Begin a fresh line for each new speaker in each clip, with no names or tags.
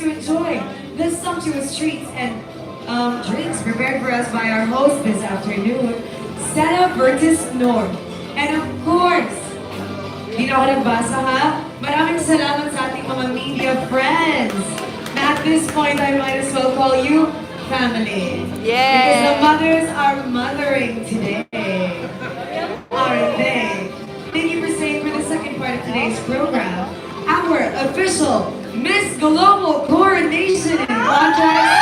to enjoy the sumptuous treats and drinks prepared for us by our host this afternoon, Seda Vertis North. And of course, di na ako nagbasa ha, maraming salamat sa ating mga media friends. At this point, I might as well call you family.
Yeah.
Because the mothers are mothering today. Aren't they? Thank you for staying for the second part of today's program. Our official Miss Global Coronation in contest.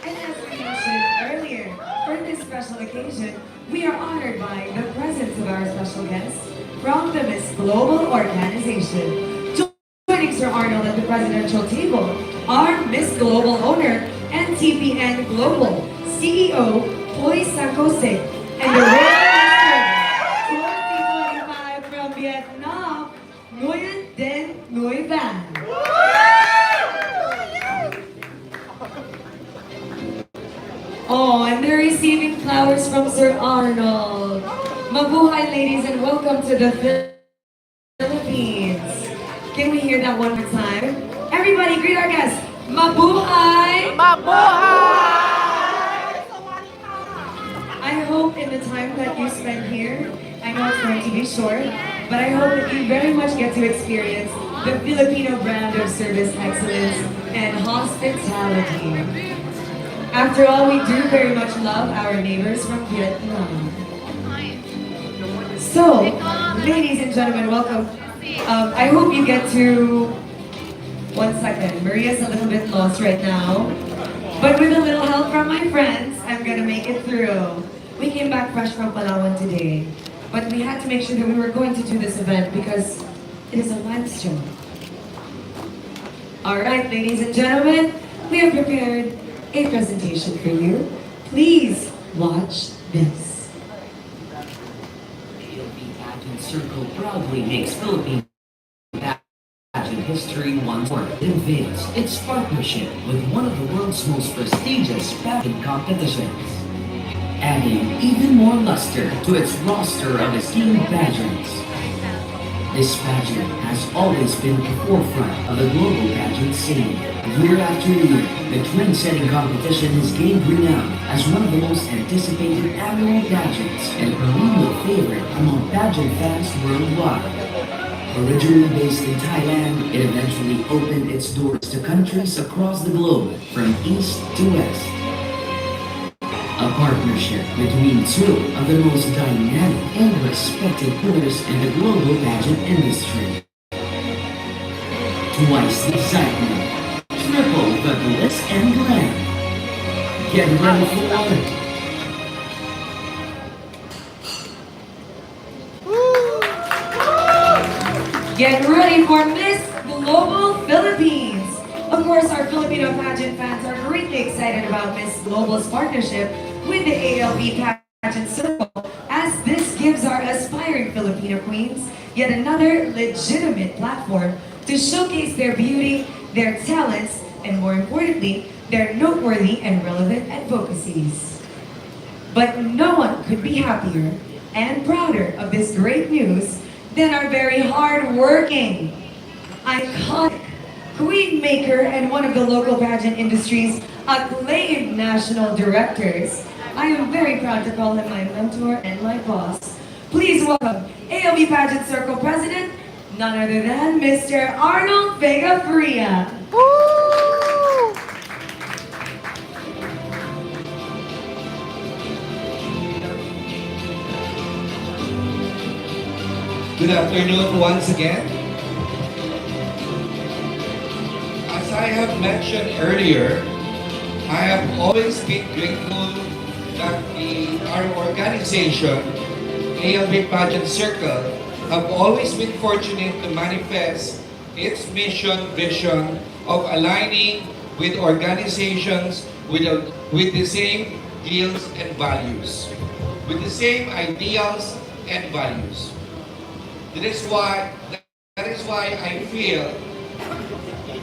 And as we mentioned earlier, for this special occasion, we are honored by the presence of our special guest from the Miss Global Organization. Joining Sir Arnold at the presidential table are Miss Global owner and TPN Global CEO Hoy Sankose and the Royal Master 2025 from Vietnam, Nguyen Dinh Nhu. Oh, and they're receiving flowers from Sir Arnold. Mabuhay, ladies, and welcome to the Philippines. Can we hear that one more time? Everybody, greet our guests. Mabuhay!
Mabuhay!
I hope in the time that you spend here, I know it's going to be short, but I hope that you very much get to experience the Filipino brand of service excellence and hospitality. After all, we do very much love our neighbors from Vietnam. So, ladies and gentlemen, welcome. I hope you get to... One second, Maria's a little bit lost right now. But with a little help from my friends, I'm gonna make it through. We came back fresh from Palawan today. But we had to make sure that we were going to do this event because it is a live show. Alright, ladies and gentlemen, we have prepared a presentation for you. Please watch this.
Circle proudly makes Philippine pageant history once more. It unveils its partnership with one of the world's most prestigious pageant competitions, adding even more luster to its roster of esteemed pageants. This pageant has always been at the forefront of the global pageant scene. Year after year, the trend-setting competition has gained renown as one of the most anticipated annual pageants and a perennial favorite among pageant fans worldwide. Originally based in Thailand, it eventually opened its doors to countries across the globe, from east to west. A partnership between two of the most dynamic and respected pillars in the global pageant industry. Twice the excitement, triple the glitz and glam. Get ready for it.
Get ready for Miss Global Philippines. Of course, our Filipino pageant fans are greatly excited about Miss Global's partnership with the ALB Pageant Circle, as this gives our aspiring Filipino queens yet another legitimate platform to showcase their beauty, their talents, and more importantly, their noteworthy and relevant advocacies. But no one could be happier and prouder of this great news than our very hard-working, iconic queen maker and one of the local pageant industry's acclaimed national directors. I am very proud to call him my mentor and my boss. Please welcome ALB Pageant Circle President, none other than Mr. Arnold Vega Faria.
Good afternoon once again. As I have mentioned earlier, I have always been grateful that our organization, ALB Pageant Circle, have always been fortunate to manifest its mission, vision of aligning with organizations with the same deals and values, with the same ideals and values. That is why I feel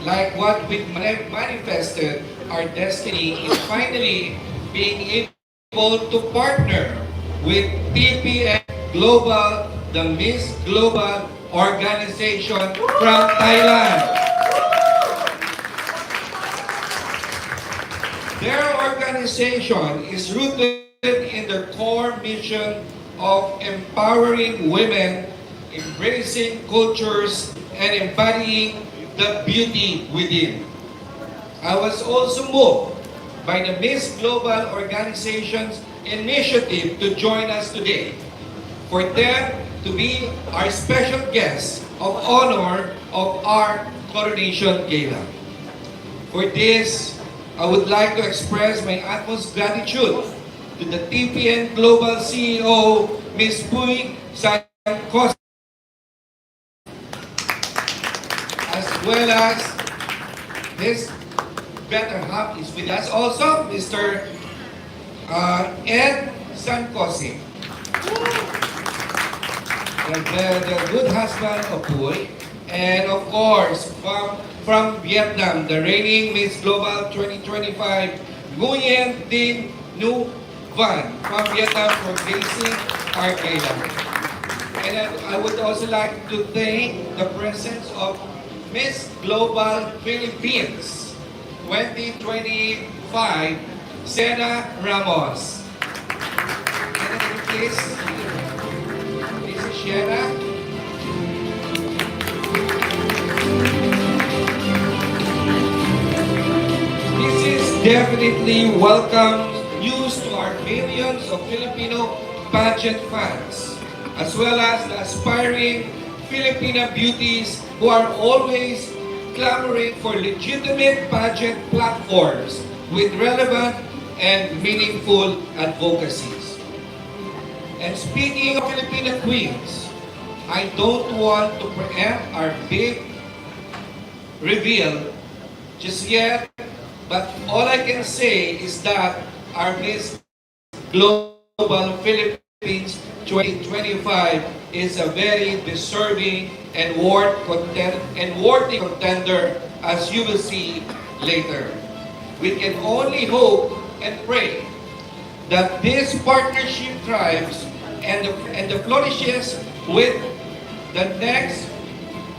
like what we manifested, our destiny is finally being able to partner with TPN Global, the Miss Global organization from Thailand. Their organization is rooted in their core mission of empowering women, embracing cultures, and embodying the beauty within. I was also moved by the Miss Global Organization's initiative to join us today, for them to be our special guests of honor of our Coronation Gala. For this, I would like to express my utmost gratitude to the TPN Global CEO, Ms. Puy Sancos, as well as his better half is with us also, Mr. Ed Sankosi, the good husband of Puy, and of course, from Vietnam, the reigning Miss Global 2025, Nguyen Dinh Nhu from Vietnam for gracing our gala. And I would also like to thank the presence of Miss Global Philippines 2025, Seda Ramos. Please, Seda. This is definitely welcome news to our millions of Filipino pageant fans, as well as the aspiring Filipina beauties who are always clamoring for legitimate pageant platforms with relevant and meaningful advocacies. And speaking of Filipina queens, I don't want to preempt our big reveal just yet, but all I can say is that our Miss Global Philippines 2025 is a very deserving and worthy contender, as you will see later. We can only hope and pray that this partnership thrives and flourishes with the next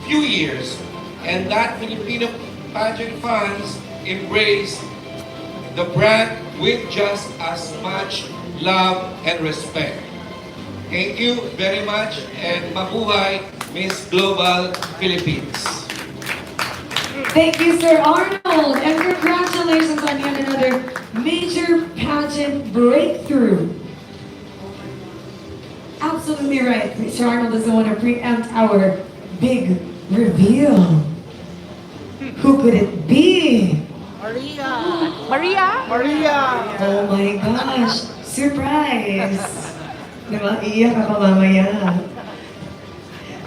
few years, and that Filipino pageant fans embrace the brand with just as much love and respect. Thank you very much, and mabuhay Miss Global Philippines.
Thank you, Sir Arnold, and congratulations on yet another major pageant breakthrough. Absolutely right. Sir Arnold doesn't want to preempt our big reveal. Who could it be?
Maria!
Oh my gosh, surprise! Diba? Iiyak ako mamaya.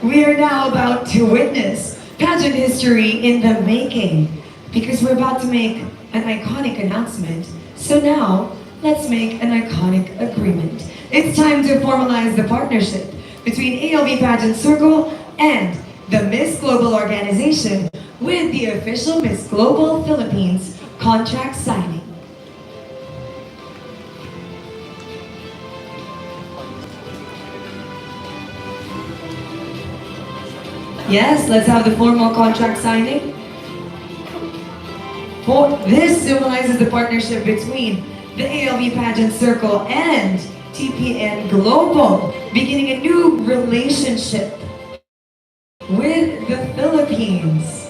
We are now about to witness pageant history in the making, because we're about to make an iconic announcement. So now, let's make an iconic agreement. It's time to formalize the partnership between ALB Pageant Circle and the Miss Global organization with the official Miss Global Philippines contract signing. Yes, let's have the formal contract signing. This symbolizes the partnership between the ALB Pageant Circle and TPN Global, beginning a new relationship with the Philippines.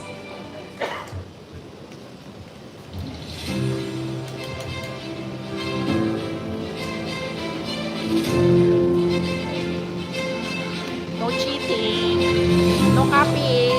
No cheating. No copying.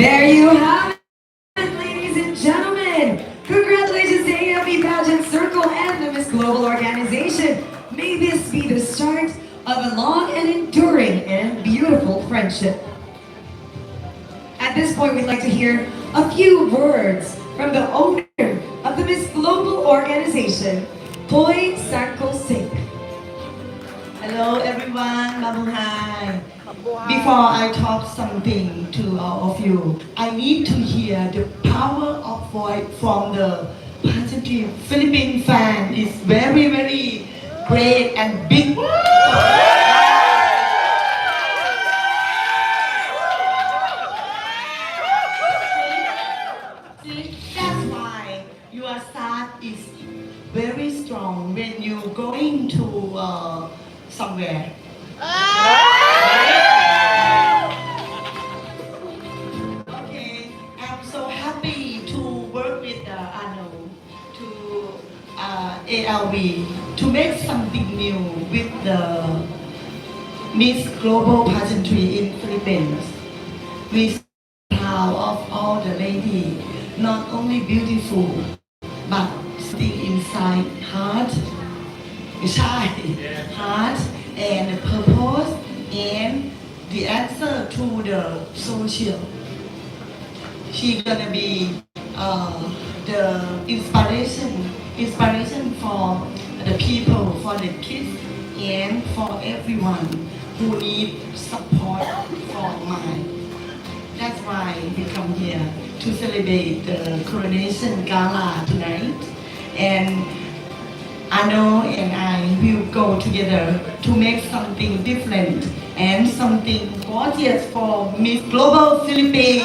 There you have it, ladies and gentlemen. Congratulations to ALB Pageant Circle and the Miss Global organization. May this be the start of a long and enduring and beautiful friendship. At this point, we'd like to hear a few words from the owner of the Miss Global organization, Poi Sanko Singh.
Hello everyone, Mabuhay. Before I talk something to all of you, I need to hear the power of voice from the positive Philippine fan. It's very, very great and big. See, that's why your start is very strong when you're going to somewhere. Okay, I'm so happy to work with to ALV to make something new with the Miss Global Pageantry in Philippines. We proud of all the ladies, not only beautiful, but still inside heart, shy, heart, and the purpose, and the answer to the social. She gonna be the inspiration for the people, for the kids, and for everyone who need support from mine. That's why we come here to celebrate the Coronation Gala tonight. And I know and I will go together to make something different and something gorgeous for Miss Global Philippines.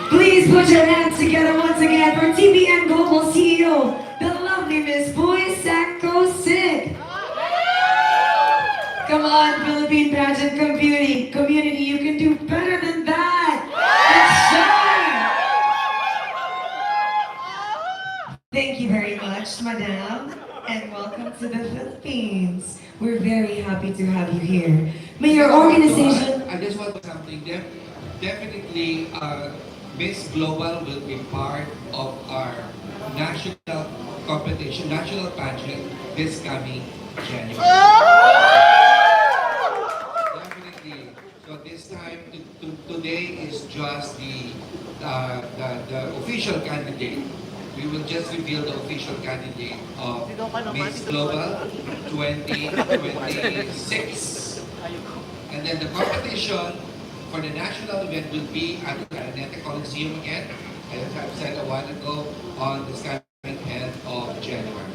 Please put your hands together once again for TBN Global CEO, the lovely Miss Poi Sanko Singh. Come on, Philippine pageant community, you can do better than that. And shine. Thank you very much, Madam, and welcome to the Philippines. We're very happy to have you here. May your organization...
I just want something. Definitely, Miss Global will be part of our national competition, national pageant this coming January. Definitely. So this time, today is just the official candidate. We will just reveal the official candidate of Miss Global 2026. And then the competition for the national event will be at the Araneta Coliseum again, as I've said a while ago, on the coming end of January.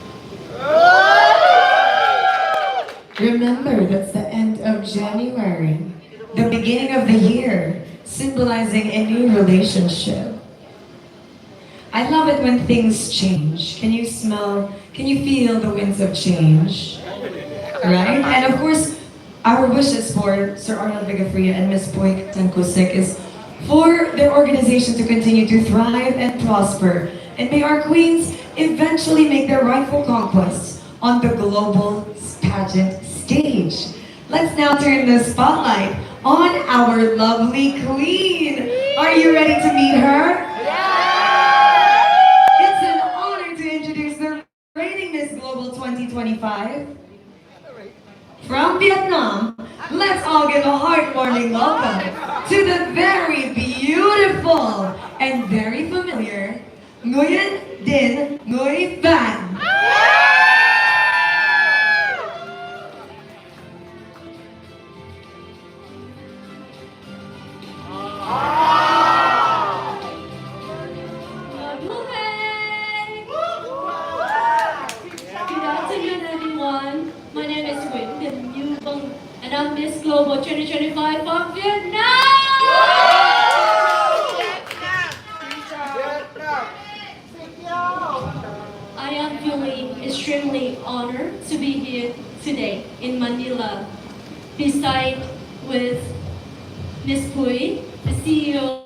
Remember, that's the end of January, the beginning of the year, symbolizing a new relationship. I love it when things change. Can you feel the winds of change? Right? And of course, our wishes for Sir Arnold Vigafria and Miss Poi Sanko Singh is for their organization to continue to thrive and prosper. And may our queens eventually make their rightful conquests on the global pageant stage. Let's now turn the spotlight on our lovely queen. Are you ready to meet her? It's an honor to introduce the reigning Miss Global 2025. From Vietnam, let's all give a heartwarming welcome to the very beautiful and very familiar Nguyen Dinh Nhu.
Good afternoon, everyone. My name is Nguyen Dinh Nhu, and I'm Miss Global 2025 from Vietnam. I am feeling extremely honored to be here today in Manila, beside with Miss Pui, the CEO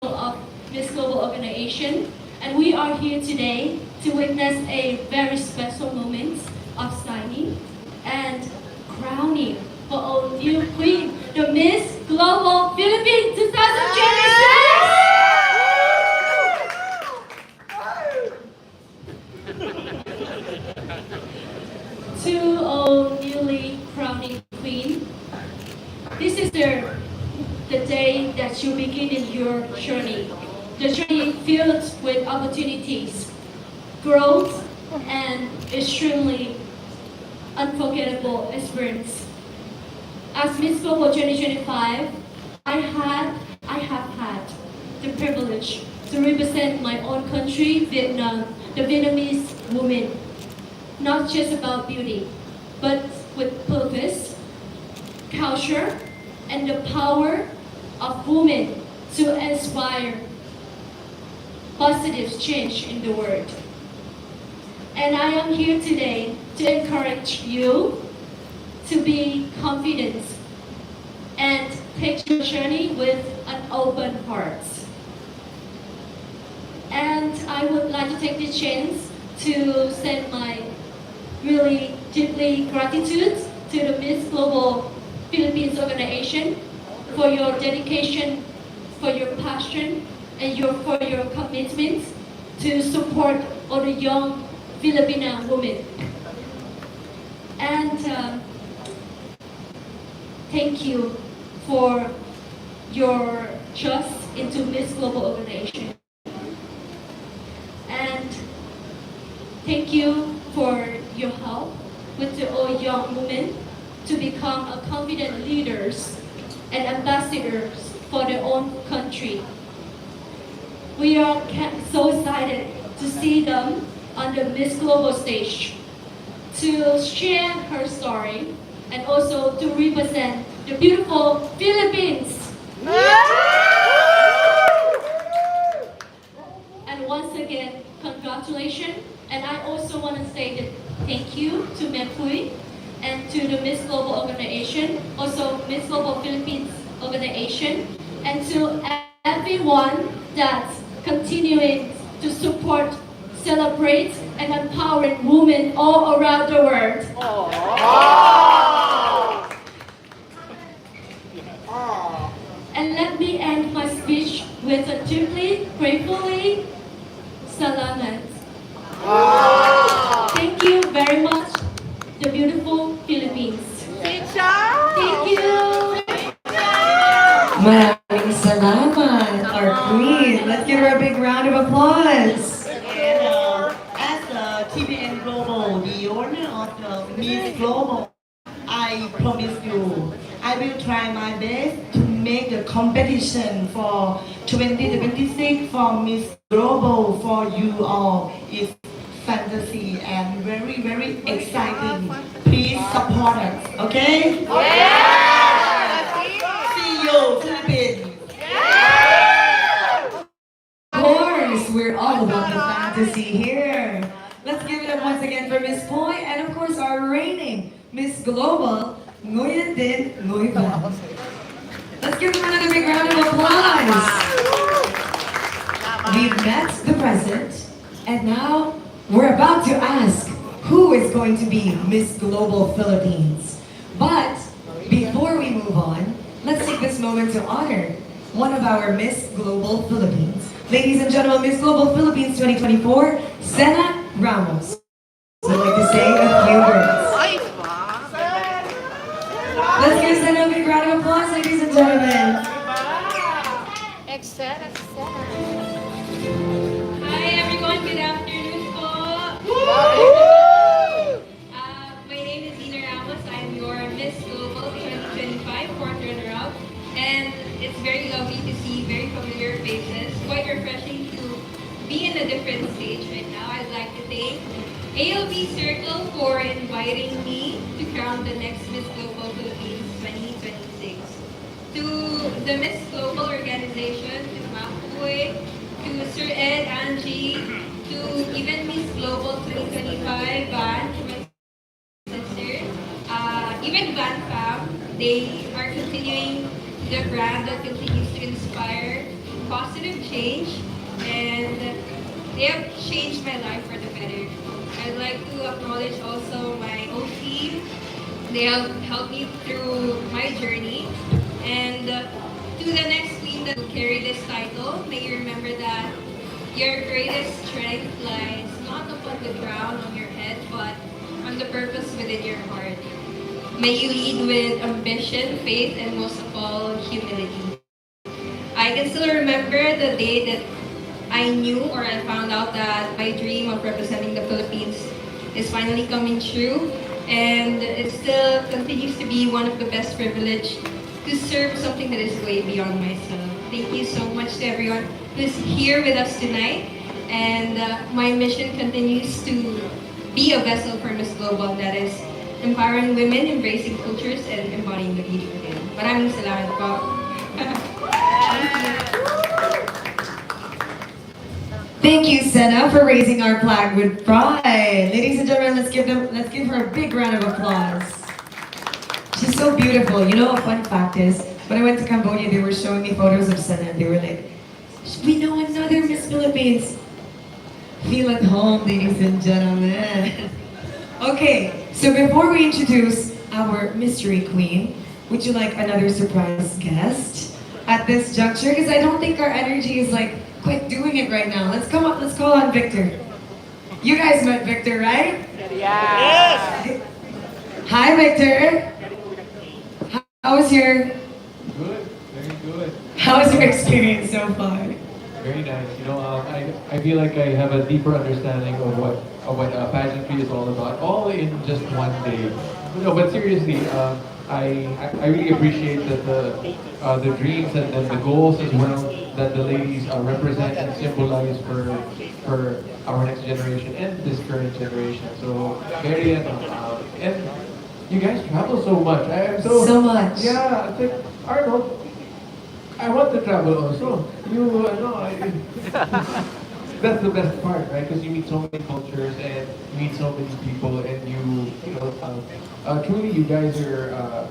of Miss Global Organization, and we are here today to witness a very special moment of signing and crowning for our new queen, the Miss that you begin in your journey. The journey filled with opportunities, growth, and extremely unforgettable experience. As Miss Global 2025, I have had the privilege to represent my own country, Vietnam, the Vietnamese woman, not just about beauty, but with purpose, culture, and the power of women to inspire positive change in the world. And I am here today to encourage you to be confident and take your journey with an open heart. And I would like to take this chance to send my really deeply gratitude to the Miss Global Philippines organization for your dedication, for your passion, and for your commitment to support all the young Filipino women. And thank you for your trust into Miss Global organization. And thank you for your help with the all young women to become a confident leaders and ambassadors for their own country. We are so excited to see them on the Miss Global stage, to share her story and also to represent the beautiful Philippines. And once again, congratulations. And I also want to say that thank you to Mepui and to the Miss Global organization, also Miss Global Philippines organization, and to everyone that's continuing to support, celebrate, and empower women all around the world. And let me end my speech with a deeply, gratefully, salamat. Thank you very much, the beautiful Philippines. Thank you.
Maraming salamat, our queen. Let's give her a big round of applause.
And as the TPN Global, the owner of the Miss Global, I promise you, I will try my best to make the competition for 2026 for Miss Global for you all is fantasy and very, very exciting. Please support us, okay? See you, Philippines.
Of course, we're all about the fantasy here. Let's give it up once again for Miss Poi and of course our reigning Miss Global, Nguyen Dinh Nhu. Let's give them another big round of applause. We've met the present and now we're about to ask who is going to be Miss Global Philippines. But before we move on, let's take this moment to honor one of our Miss Global Philippines. Ladies and gentlemen, Miss Global Philippines 2024, Seda Ramos. I'd like to say a few words. Let's give Seda a big round of applause, ladies and gentlemen.
Hi everyone, good afternoon po. My name is Ina Ramos. I'm your Miss Global 2025 fourth runner-up. And it's very lovely to see very familiar faces. Quite refreshing to be in a different stage right now. I'd like to thank ALB Circle for inviting me to crown the next Miss Global Philippines 2026. To the Miss Global organization, to Mapuy, to Sir Ed, Angie, to even Miss Global 2025, Van, my sister, even Van Fam, they are continuing the brand that continues to inspire positive change, and they have changed my life for the better. I'd like to acknowledge also my own team. They have helped me through my journey. And to the next queen that will carry this title, may you remember that your greatest strength lies not upon the crown on your head, but on the purpose within your heart. May you lead with ambition, faith, and most of all, humility. can still remember the day that I knew or I found out that my dream of representing the Philippines is finally coming true. And it still continues to be one of the best privilege to serve something that is way beyond myself. Thank you so much to everyone who's here with us tonight. And my mission continues to be a vessel for Miss Global, that is empowering women, embracing cultures, and embodying the beauty within. Maraming salamat po.
Thank you, Seda, for raising our flag with pride. Ladies and gentlemen, let's give her a big round of applause. She's so beautiful. You know, a fun fact is, when I went to Cambodia, they were showing me photos of Seda, and they were like, "We know another Miss Philippines." Feel at home, ladies and gentlemen. Okay, so before we introduce our mystery queen, would you like another surprise guest at this juncture? Because I don't think our energy is like quite doing it right now. Let's come up, let's call on Victor. You guys met Victor, right?
Yes!
Hi, Victor. How was your
Good, very good.
How was your experience so far?
Very nice. You know, I feel like I have a deeper understanding of what pageantry is all about, all in just one day. No, but seriously, I really appreciate that the dreams and the goals as well that the ladies represent and symbolize for our next generation and this current generation. So very and you guys travel so much. I am
So much.
Yeah, it's like Arnold. I want to travel also. You know, that's the best part, right? Because you meet so many cultures and you meet so many people, and you know, truly, you guys are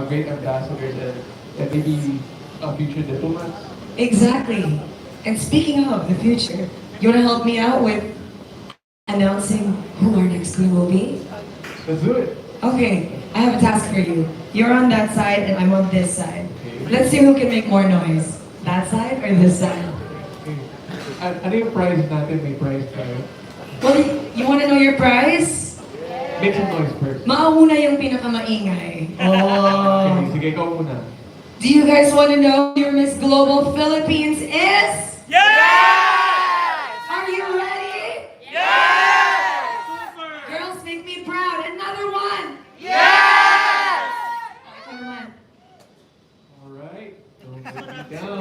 great ambassadors and maybe future diplomats.
Exactly. And speaking of the future, you want to help me out with announcing who our next queen will be?
Let's do it.
Okay, I have a task for you. You're on that side and I'm on this side.
Okay.
Let's see who can make more noise. That side or this side?
Ano yung prize natin? May prize tayo.
Well, you want to know your prize?
Make some noise first.
Mauna yung pinakamaingay. Oh.
Okay, sige, ikaw muna.
Do you guys want to know who your Miss Global Philippines is?
Yes!
Are you ready?
Yes!
Girls, make me proud. Another one.
Yes!
Come on.
All right. Don't put me down.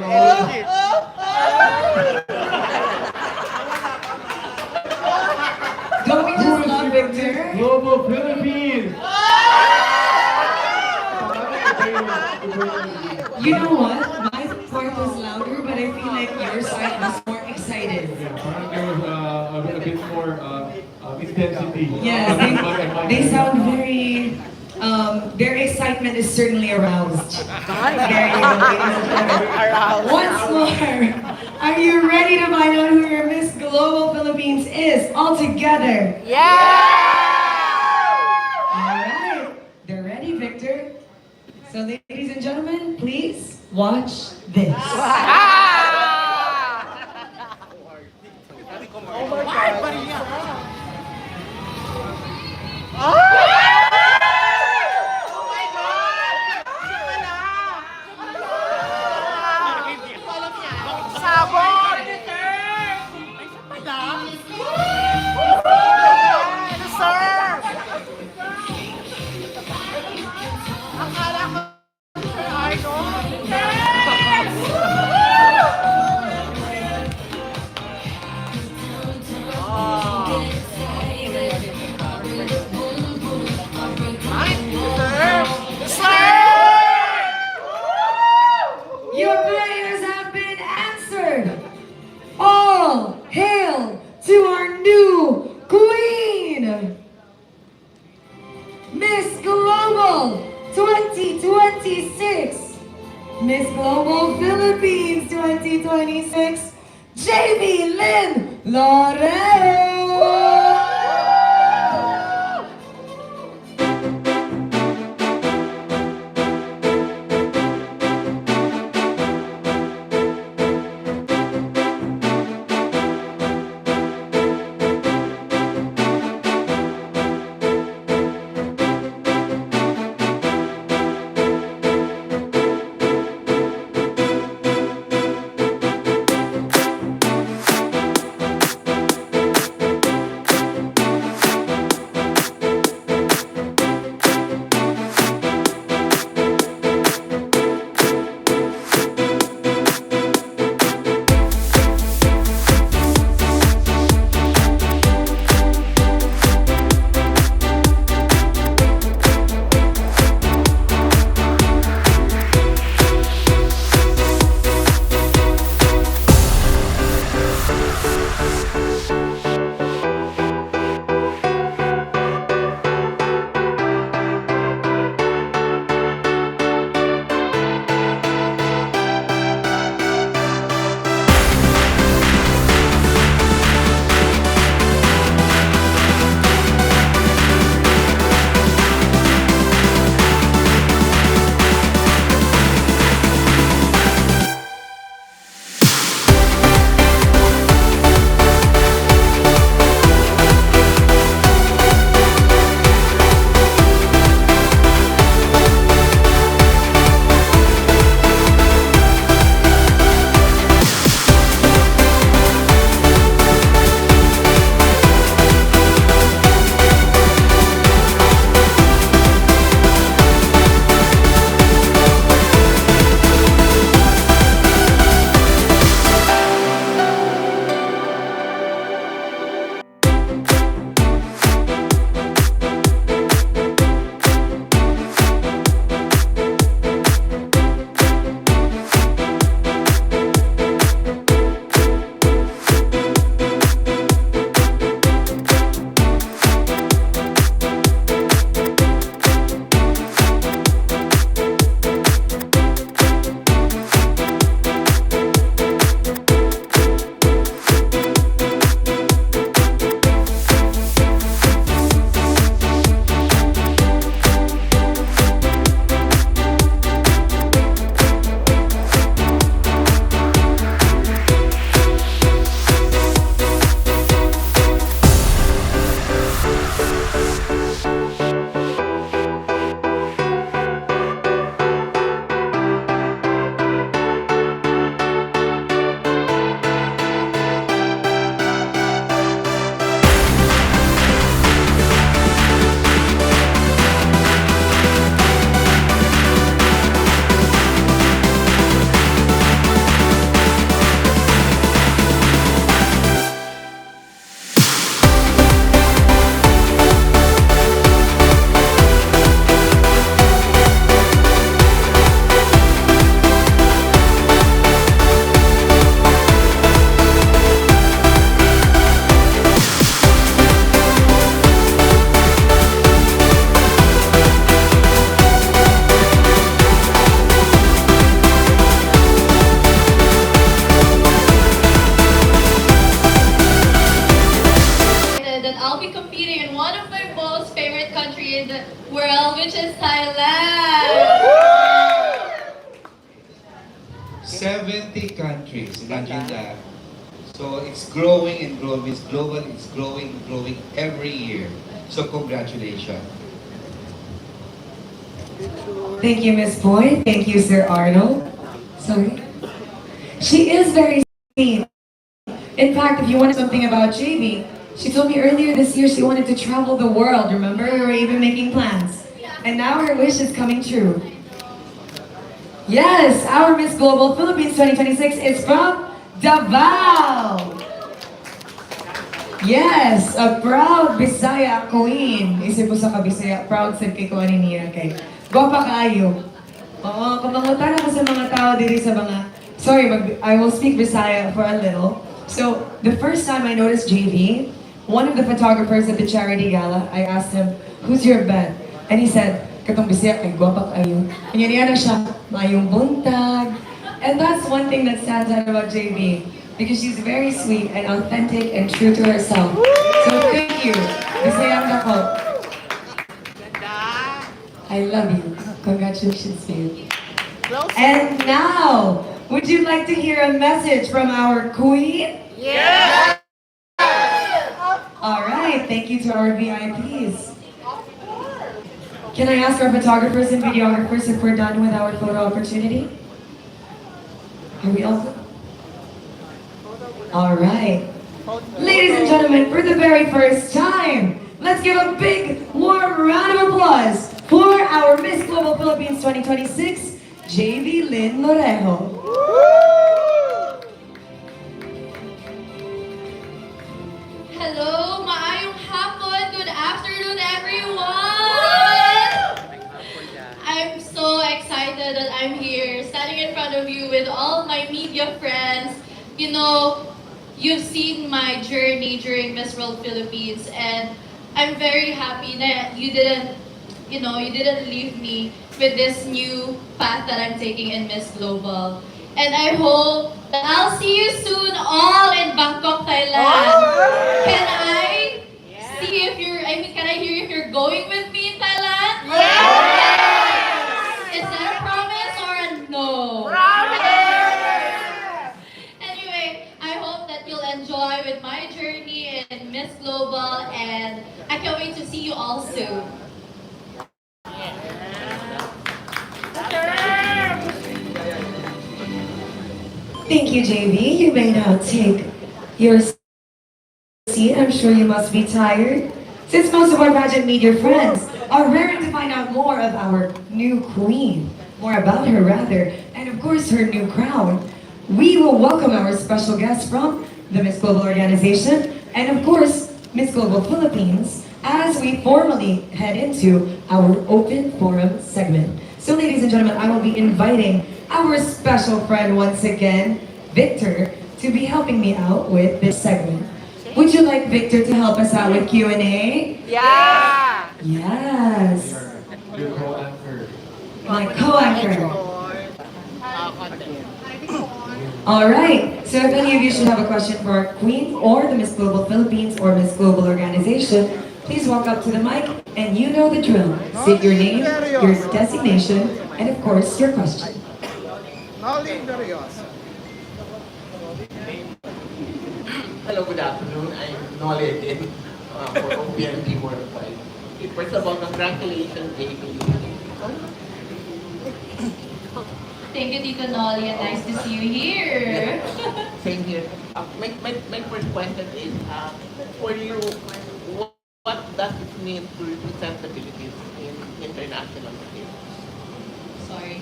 Don't we just love Victor?
Global Philippines.
You know what? My part was louder, but I feel like your side was more excited.
Yeah, parang there was a bit more intensity.
Yes, they sound very, their excitement is certainly aroused. There you go, ladies and gentlemen. Once more, are you ready to find out who your Miss Global Philippines is all together?
Yes!
All right, they're ready, Victor. So ladies and gentlemen, please watch this.
Sabon! Deserve! Akala ko
Your prayers have been answered. All hail to our new queen, Miss Global 2026, Miss Global Philippines 2026, Jayvee Lynn Lorejo.
countries. Imagine that. So it's growing and growing. It's global. It's growing, growing every year. So congratulations.
Thank you, Miss Boy. Thank you, Sir Arnold. Sorry. She is very sweet. In fact, if you wanted something about Jayvee, she told me earlier this year she wanted to travel the world. Remember? We were even making plans. And now her wish is coming true. Yes, our Miss Global Philippines 2026 is from Davao. Yes, a proud Bisaya queen. Isip ko sa kabisaya, proud sa kay ko niya kay. Gwapa kaayo. Oo, kumangutan ako sa mga tao diri sa mga... Sorry, I will speak Bisaya for a little. So, the first time I noticed Jayvee, one of the photographers at the charity gala, I asked him, "Who's your bet?" And he said, "Katong Bisaya, kay gwapa kaayo." Kanya na siya, mayong buntag. And that's one thing that stands out about Jayvee, because she's very sweet and authentic and true to herself. So thank you. Bisayang ako. I love you. Congratulations to you. And now, would you like to hear a message from our queen?
Yes!
All right, thank you to our VIPs. Can I ask our photographers and videographers if we're done with our photo opportunity? Are we all good? All right. Ladies and gentlemen, for the very first time, let's give a big, warm round of applause for our Miss Global Philippines 2026, Jayvee Lynn Lorejo.
Hello, maayong hapon. Good afternoon, everyone. I'm so excited that I'm here, standing in front of you with all my media friends. You know, you've seen my journey during Miss World Philippines, and I'm very happy that you didn't leave me with this new path that I'm taking in Miss Global. And I hope that I'll see you soon all in Bangkok, Thailand. Can I see if can I hear if you're going with me in Thailand? Is that a promise or a no? Anyway, I hope that you'll enjoy with my journey in Miss Global, and I can't wait to see you all soon.
Thank you, Jayvee. You may now take your seat. I'm sure you must be tired. Since most of our pageant media friends are raring to find out more of our new queen, more about her rather, and of course her new crown, we will welcome our special guest from the Miss Global organization and of course Miss Global Philippines as we formally head into our open forum segment. So ladies and gentlemen, I will be inviting our special friend once again, Victor, to be helping me out with this segment. Would you like Victor to help us out with Q&A?
Yeah!
Yes.
Your co-anchor.
My co-anchor. All right. So if any of you should have a question for our queen or the Miss Global Philippines or Miss Global organization, please walk up to the mic and you know the drill. State your name, your designation, and of course, your question.
Hello, good afternoon. I'm Noli again for OPNP World 5. First of all, congratulations, Jayvee.
Thank you, Tito Nolly, and nice to see you here.
Same here. My first question is, for you, what does it mean to represent the Philippines in international scale?
Sorry.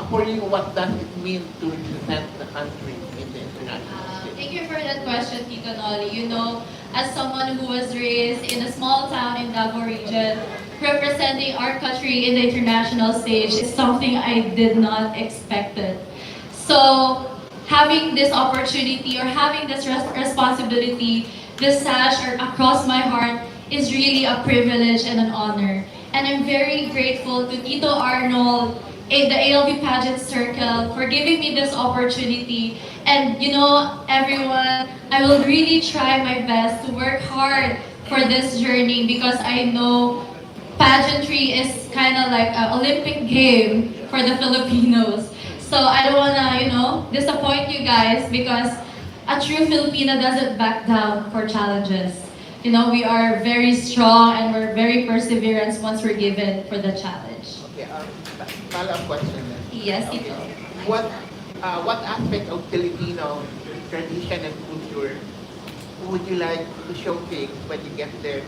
For you, what does it mean to represent the country in the international scale?
Thank you for that question, Tito Nolly. You know, as someone who was raised in a small town in Davao region, representing our country in the international stage is something I did not expect it. So, having this opportunity or having this responsibility, this sash across my heart is really a privilege and an honor. And I'm very grateful to Tito Arnold, in the ALB Pageant Circle, for giving me this opportunity. And you know, everyone, I will really try my best to work hard for this journey because I know pageantry is kind of like an Olympic game for the Filipinos. So I don't wanna, disappoint you guys because a true Filipino doesn't back down for challenges. We are very strong and we're very perseverance once we're given for the challenge.
Okay, follow-up question.
Yes,
Okay.
Tito.
What aspect of Filipino tradition and culture would you like to showcase when you get there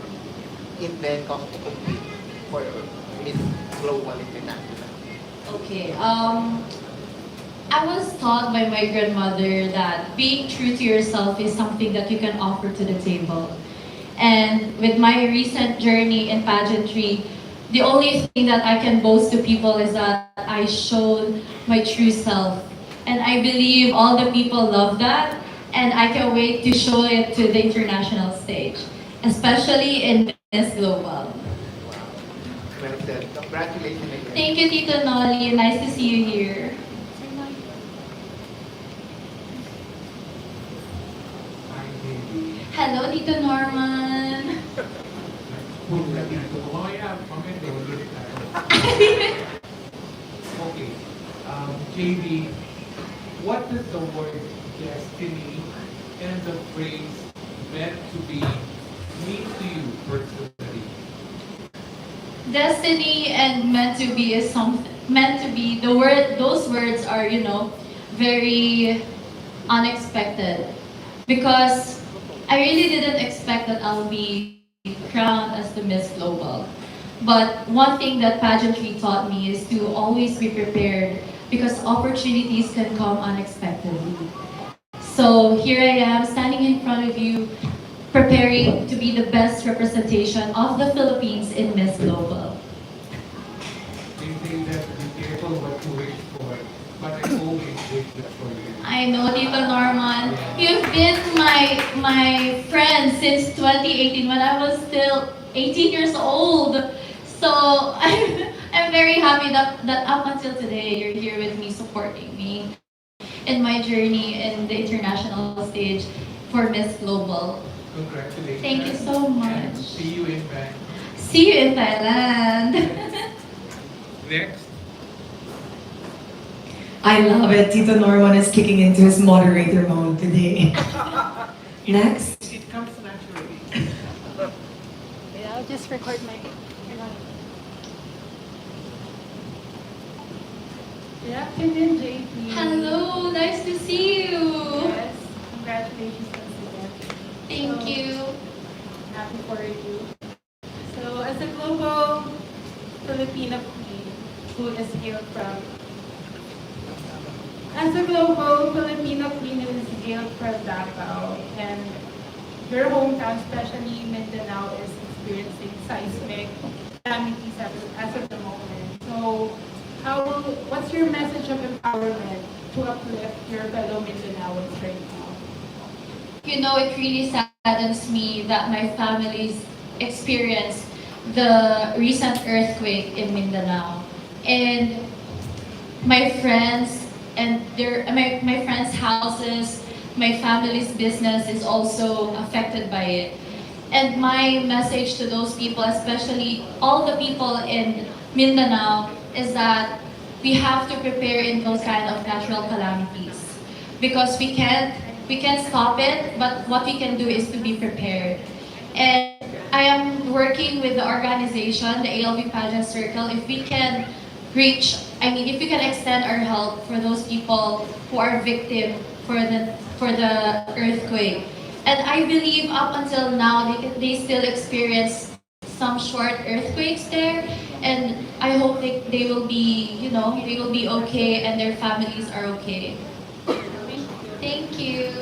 in Bangkok to compete for Miss Global International?
Okay. I was taught by my grandmother that being true to yourself is something that you can offer to the table. And with my recent journey in pageantry, the only thing that I can boast to people is that I showed my true self. And I believe all the people love that. And I can't wait to show it to the international stage, especially in Miss Global.
Well said. Congratulations again.
Thank you, Tito Nolly. Nice to see you here. Hello, Tito Norman.
Okay. Jayvee, what does the word destiny and the phrase meant to be mean to you personally?
Destiny and meant to be is something meant to be. Those words are, very unexpected because I really didn't expect that I'll be crowned as the Miss Global. But one thing that pageantry taught me is to always be prepared because opportunities can come unexpectedly. So here I am standing in front of you, preparing to be the best representation of the Philippines in Miss Global.
They say that be careful what you wish for, but I always wish that for you.
I know, Tito Norman. You've been my friend since 2018 when I was still 18 years old. So I'm very happy that up until today you're here with me, supporting me in my journey in the international stage for Miss Global.
Congratulations.
Thank you so much.
And see you in Bangkok.
See you in Thailand.
Next.
I love it. Tito Norman is kicking into his moderator mode today. Next.
It comes naturally.
Yeah, I'll just record my.
Good afternoon, Jayvee.
Hello, nice to see you.
Yes, congratulations once again.
Thank you.
Happy for you. So, as a global Filipino queen who is hailed from, Davao, and your hometown, especially Mindanao, is experiencing seismic calamities as of the moment. So, what's your message of empowerment to uplift your fellow Mindanaoans right now?
It really saddens me that my family's experienced the recent earthquake in Mindanao. And my friends and my friends' houses, my family's business is also affected by it. And my message to those people, especially all the people in Mindanao, is that we have to prepare in those kind of natural calamities because we can't stop it, but what we can do is to be prepared. And I am working with the organization, the ALB Pageant Circle. If we can if we can extend our help for those people who are victim for the earthquake. And I believe up until now they still experience some short earthquakes there, and I hope they will be they will be okay and their families are okay. Thank you.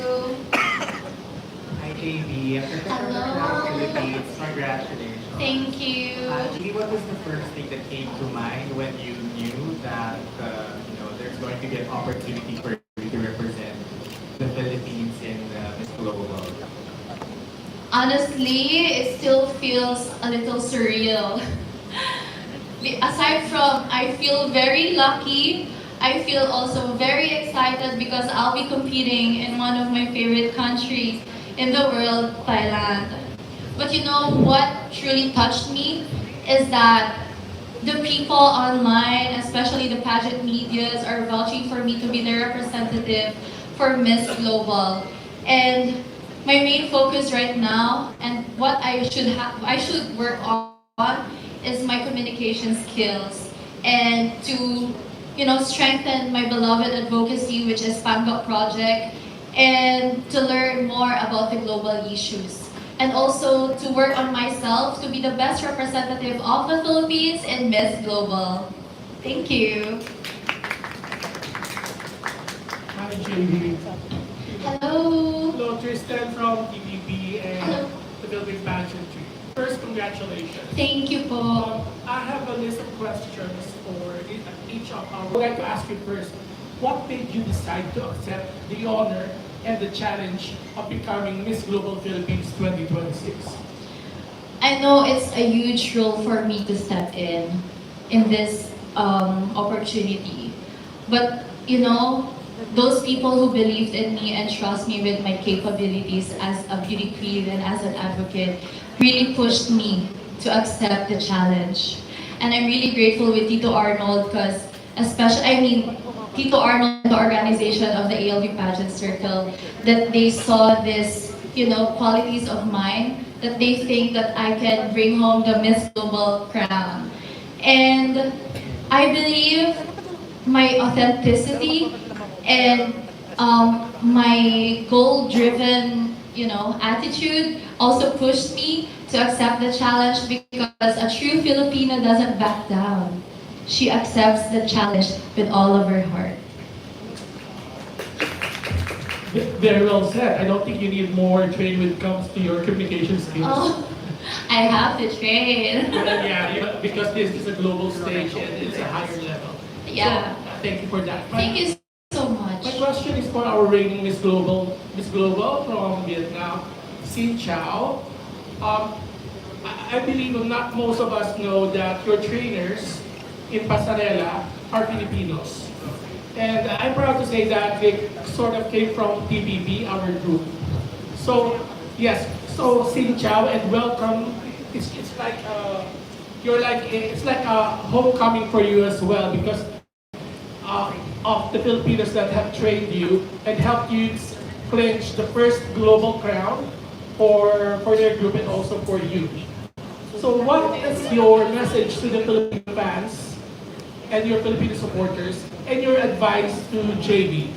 Hi, Jayvee.
Hello.
Philippines. Congratulations.
Thank you.
Jayvee, what was the first thing that came to mind when you knew that there's going to be an opportunity for you to represent the Philippines in Miss Global?
Honestly, it still feels a little surreal. Aside from I feel very lucky, I feel also very excited because I'll be competing in one of my favorite countries in the world, Thailand. But what truly touched me is that the people online, especially the pageant medias, are vouching for me to be the representative for Miss Global. And my main focus right now and what I should work on is my communication skills and to strengthen my beloved advocacy, which is Bangkok project, and to learn more about the global issues. And also to work on myself to be the best representative of the Philippines in Miss Global. Thank you.
Hi, Jayvee.
Hello.
Hello, Tristan from TVP and
Hello.
the Philippine Pageantry. First, congratulations.
Thank you po.
I have a list of questions for each of our. I would like to ask you first, what made you decide to accept the honor and the challenge of becoming Miss Global Philippines 2026?
I know it's a huge role for me to step in this opportunity. But those people who believed in me and trust me with my capabilities as a beauty queen and as an advocate really pushed me to accept the challenge. And I'm really grateful with Tito Arnold because Tito Arnold, the organization of the ALV Pageant Circle, that they saw this, qualities of mine, that they think that I can bring home the Miss Global crown. And I believe my authenticity and my goal-driven, attitude also pushed me to accept the challenge because a true Filipino doesn't back down. She accepts the challenge with all of her heart.
Very well said. I don't think you need more training when it comes to your communication skills.
Oh, I have to train.
Yeah, because this is a global stage and it's a higher level.
Yeah.
So, thank you for that.
Thank you so much.
My question is for our reigning Miss Global from Vietnam, Xin Chao. I believe not most of us know that your trainers in Pasarela are Filipinos. And I'm proud to say that they sort of came from TBB, our group. So, yes, so Xin Chao and welcome. It's like it's like a homecoming for you as well because of the Filipinos that have trained you and helped you clinch the first global crown for their group and also for you. So what is your message to the Filipino fans and your Filipino supporters and your advice to Jayvee?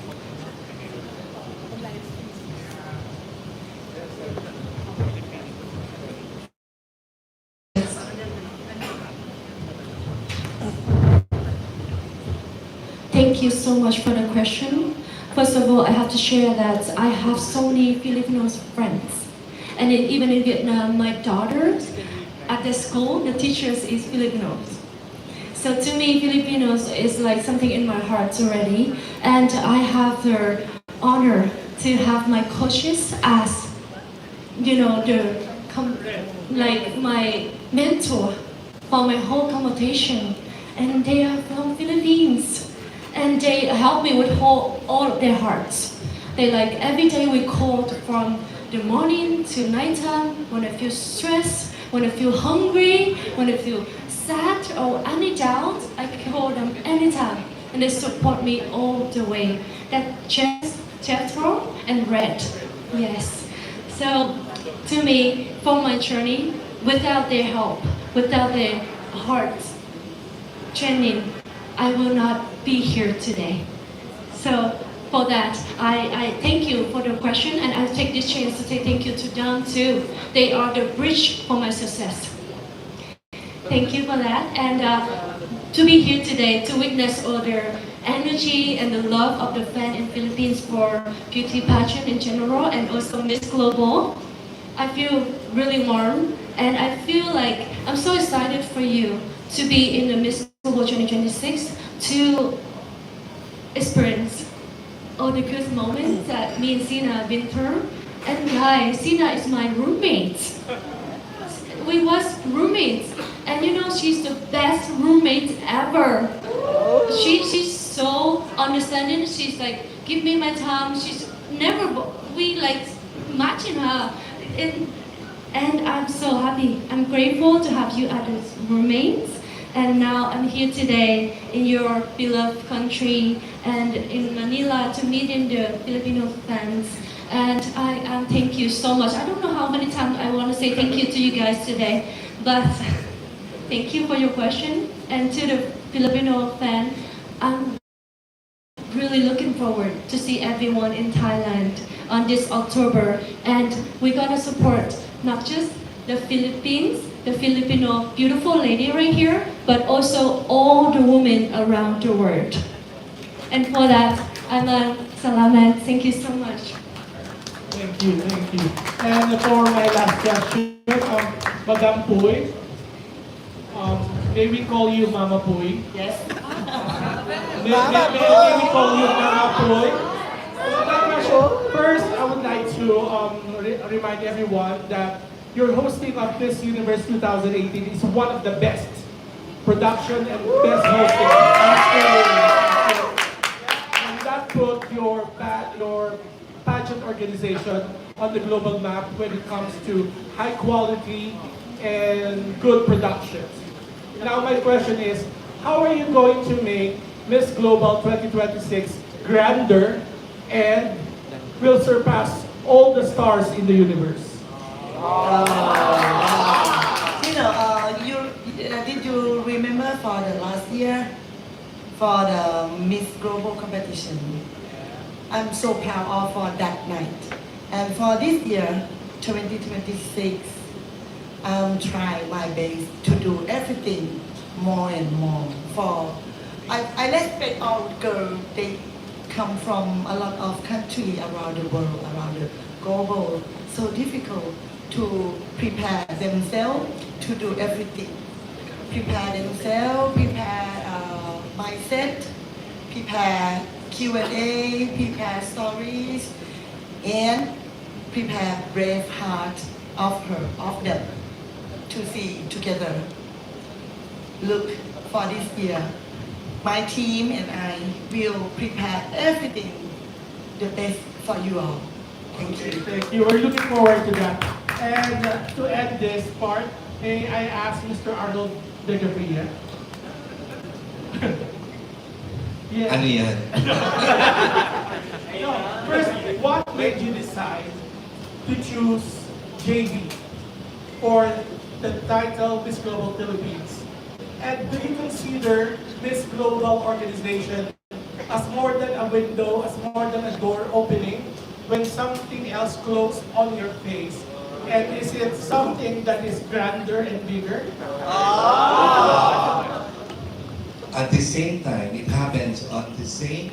Thank you so much for the question. First of all, I have to share that I have so many Filipino friends. And even in Vietnam, my daughters at the school, the teachers is Filipinos. So to me, Filipinos is like something in my heart already. And I have the honor to have my coaches as, like my mentor for my whole competition. And they are from Philippines. And they help me with all of their hearts. They like every day we called from the morning to nighttime when I feel stressed, when I feel hungry, when I feel sad or any doubt, I call them anytime. And they support me all the way. That Jethro and Red. Yes. So to me, for my journey, without their help, without their heart training, I will not be here today. So for that, I thank you for the question and I take this chance to say thank you to them too. They are the bridge for my success. Thank you for that. And to be here today, to witness all their energy and the love of the fan in Philippines for beauty pageant in general and also Miss Global, I feel really warm and I feel like I'm so excited for you to be in the Miss Global 2026 to experience all the good moments that me and Sina have been through. And guys, Sina is my roommate. We was roommates, and she's the best roommate ever. She's so understanding. She's like, give me my time. She's never we like matching her, and I'm so happy. I'm grateful to have you as roommates. And now I'm here today in your beloved country and in Manila to meet in the Filipino fans. And I thank you so much. I don't know how many times I want to say thank you to you guys today, but thank you for your question. And to the Filipino fan, I'm really looking forward to see everyone in Thailand on this October. And we're gonna support not just the Philippines, the Filipino beautiful lady right here, but also all the women around the world. And for that, I'm a salamat. Thank you so much.
Thank you, thank you. And for my last question, Madam Puy, may we call you Mama Puy?
Yes.
May we call you Mama Puy? First, I would like to remind everyone that your hosting of Miss Universe 2018 is one of the best production and best hosting. And that put your pageant organization on the global map when it comes to high quality and good productions. Now my question is, how are you going to make Miss Global 2026 grander and will surpass all the stars in the universe?
Did you remember for the last year for the Miss Global competition? I'm so proud of for that night. And for this year, 2026, I'm trying my best to do everything more and more. I respect all girls. They come from a lot of countries around the world, around the global. So difficult to prepare themselves to do everything. Prepare themselves, prepare mindset, prepare Q&A, prepare stories, and prepare brave heart of them to see together. Look for this year. My team and I will prepare everything the best for you all. Thank you.
Thank you. We're looking forward to that. And to end this part, may I ask Mr. Arnold de Gabriel? Yes.
Ano yan?
No, first, what made you decide to choose Jayvee for the title Miss Global Philippines? And do you consider Miss Global organization as more than a window, as more than a door opening when something else closed on your face? And is it something that is grander and bigger?
At the same time, it happens on the same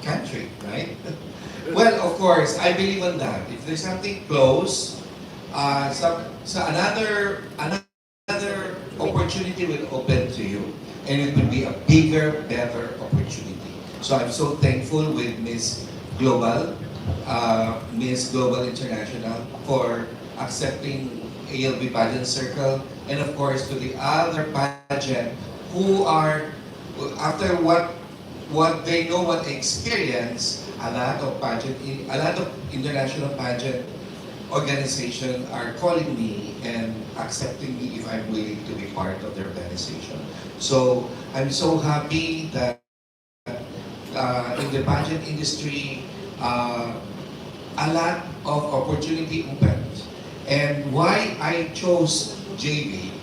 country, right? Well, of course, I believe on that. If there's something close, so another opportunity will open to you, and it will be a bigger, better opportunity. So I'm so thankful with Miss Global International for accepting ALB Pageant Circle, and of course to the other pageant who are, after what they know, what experience, a lot of international pageant organization are calling me and accepting me if I'm willing to be part of their organization. So I'm so happy that in the pageant industry, a lot of opportunity opens. And why I chose Jayvee?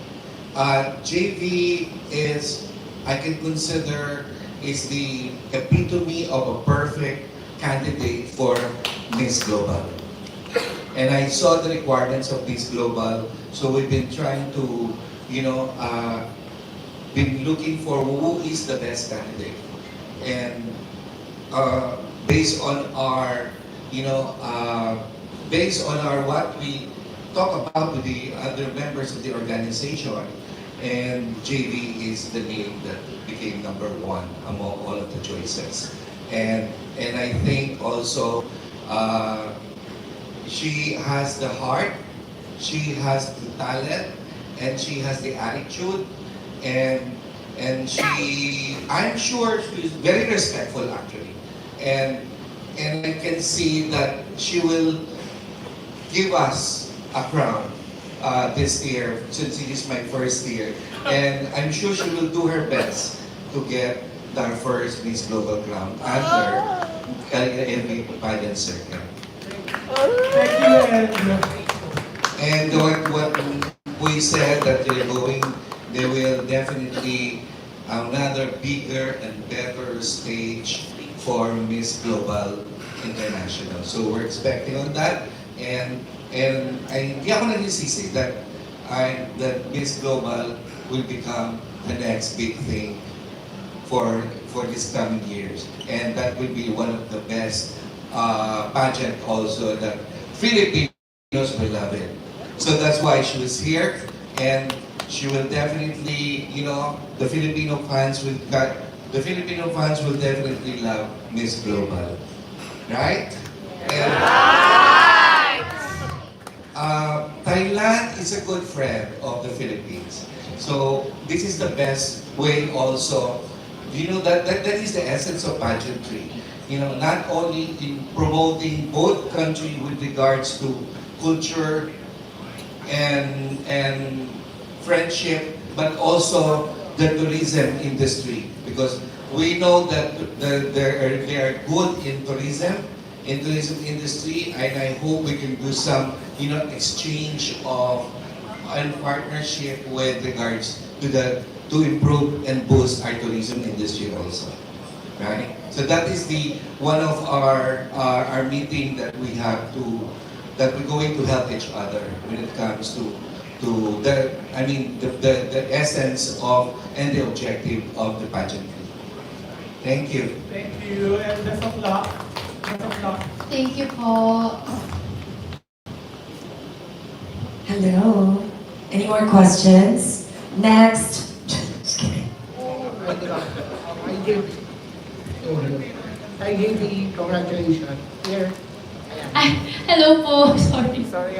Jayvee is, I can consider, is the epitome of a perfect candidate for Miss Global. And I saw the requirements of Miss Global, so we've been trying to, been looking for who is the best candidate. And based on our, what we talk about with the other members of the organization, and Jayvee is the name that became number one among all of the choices. And I think also she has the heart, she has the talent, and she has the attitude, and I'm sure she's very respectful actually, and I can see that she will give us a crown this year, since it is my first year. And I'm sure she will do her best to get the first Miss Global crown under LLB Pageant Circuit.
Thank you,
And what we said that they will definitely another bigger and better stage for Miss Global International. So we're expecting on that, and hindi ako nagsisisi that that Miss Global will become the next big thing for this coming years, and that will be one of the best pageant also that Filipinos will love it. So that's why she was here, and she will definitely, the Filipino fans will definitely love Miss Global, right? And, Thailand is a good friend of the Philippines, so this is the best way also. That is the essence of pageantry. Not only in promoting both countries with regards to culture and friendship, but also the tourism industry, because we know that they are good in tourism industry, and I hope we can do some exchange of and partnership with regards to improve and boost our tourism industry also, right? So that is the one of our meeting that we have to, that we're going to help each other when it comes to the essence of and the objective of the pageantry. Thank you.
Thank you, and best of luck. Best of luck.
Thank you, Paul.
Hello. Any more questions? Next. Just kidding.
Hi, Jayvee. Congratulations. Here.
Hello po. Sorry.
Sorry,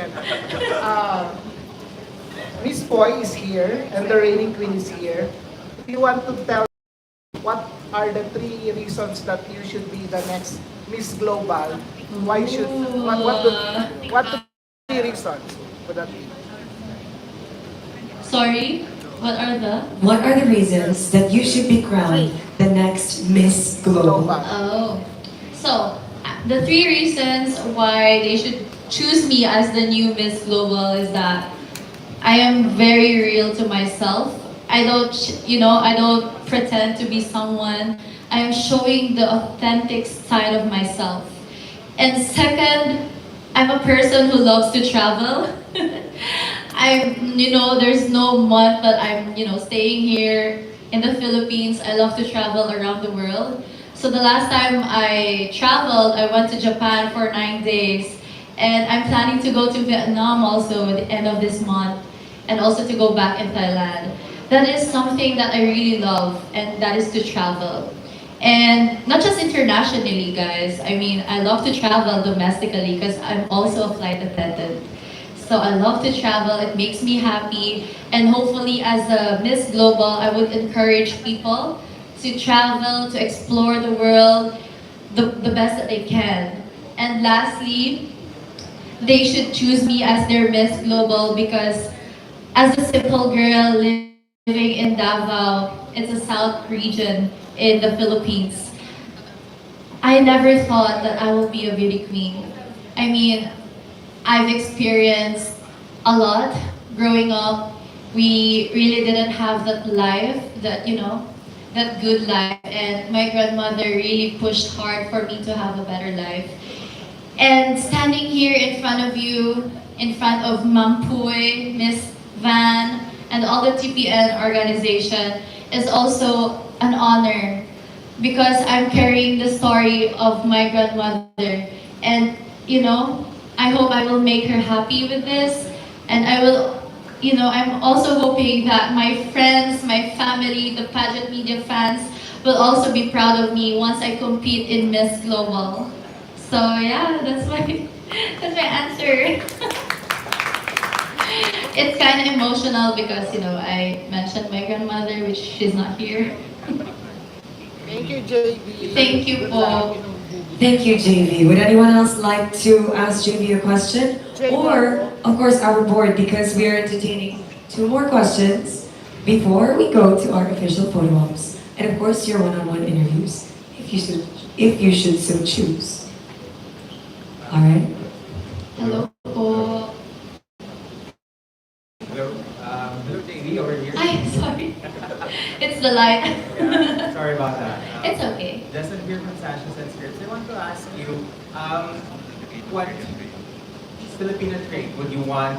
Miss Poi is here, and the reigning queen is here. If you want to tell what are the 3 reasons that you should be the next Miss Global, why should what the 3 reasons would that be?
Sorry.
What are the reasons that you should be crowned the next Miss Global?
Oh. So, the 3 reasons why they should choose me as the new Miss Global is that I am very real to myself. I don't pretend to be someone. I am showing the authentic side of myself. And second, I'm a person who loves to travel. There's no month that I'm, staying here in the Philippines. I love to travel around the world. So the last time I traveled, I went to Japan for 9 days. And I'm planning to go to Vietnam also at the end of this month, and also to go back in Thailand. That is something that I really love, and that is to travel. And not just internationally, guys. I love to travel domestically because I'm also a flight attendant. So I love to travel, it makes me happy. And hopefully as a Miss Global, I would encourage people to travel, to explore the world the best that they can. And lastly, they should choose me as their Miss Global because as a simple girl living in Davao, it's a south region in the Philippines, I never thought that I will be a beauty queen. I've experienced a lot growing up. We really didn't have that life, that good life, and my grandmother really pushed hard for me to have a better life. And standing here in front of you, in front of Ma'am Puy, Miss Van, and all the TPN organization is also an honor because I'm carrying the story of my grandmother. And, I hope I will make her happy with this. And I'm also hoping that my friends, my family, the pageant media fans will also be proud of me once I compete in Miss Global. So yeah, that's my answer. It's kind of emotional because, I mentioned my grandmother, which she's not here.
Thank you, Jayvee.
Thank you, Paul.
Thank you, Jayvee. Would anyone else like to ask Jayvee a question? or of course our board, because we are entertaining two more questions before we go to our official photo ops. And of course your one-on-one interviews, if you should so choose. Alright?
Hello po.
Hello, Jayvee, over here.
Ay, sorry. It's the light.
Yeah, sorry about that.
It's okay.
Justin here from Sashes and Scripts. I want to ask you, what Filipino trait would you want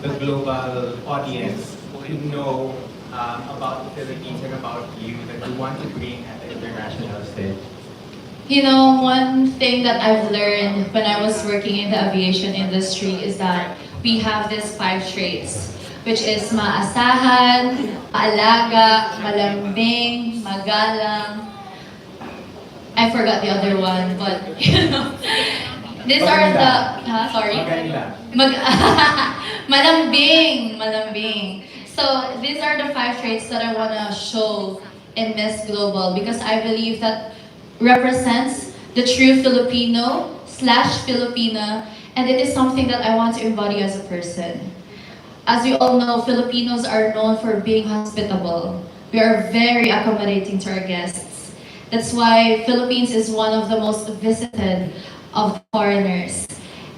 the global audience to know about the Philippines and about you that you want to bring at the international stage?
You know, one thing that I've learned when I was working in the aviation industry is that we have these 5 traits, which is maasahan, maalaga, malambing, magalang. I forgot the other one, but you know, these are the, sorry? Malambing, malambing. So these are the 5 traits that I want to show in Miss Global, because I believe that represents the true Filipino / Filipina, and it is something that I want to embody as a person. As we all know, Filipinos are known for being hospitable. We are very accommodating to our guests. That's why Philippines is one of the most visited of foreigners.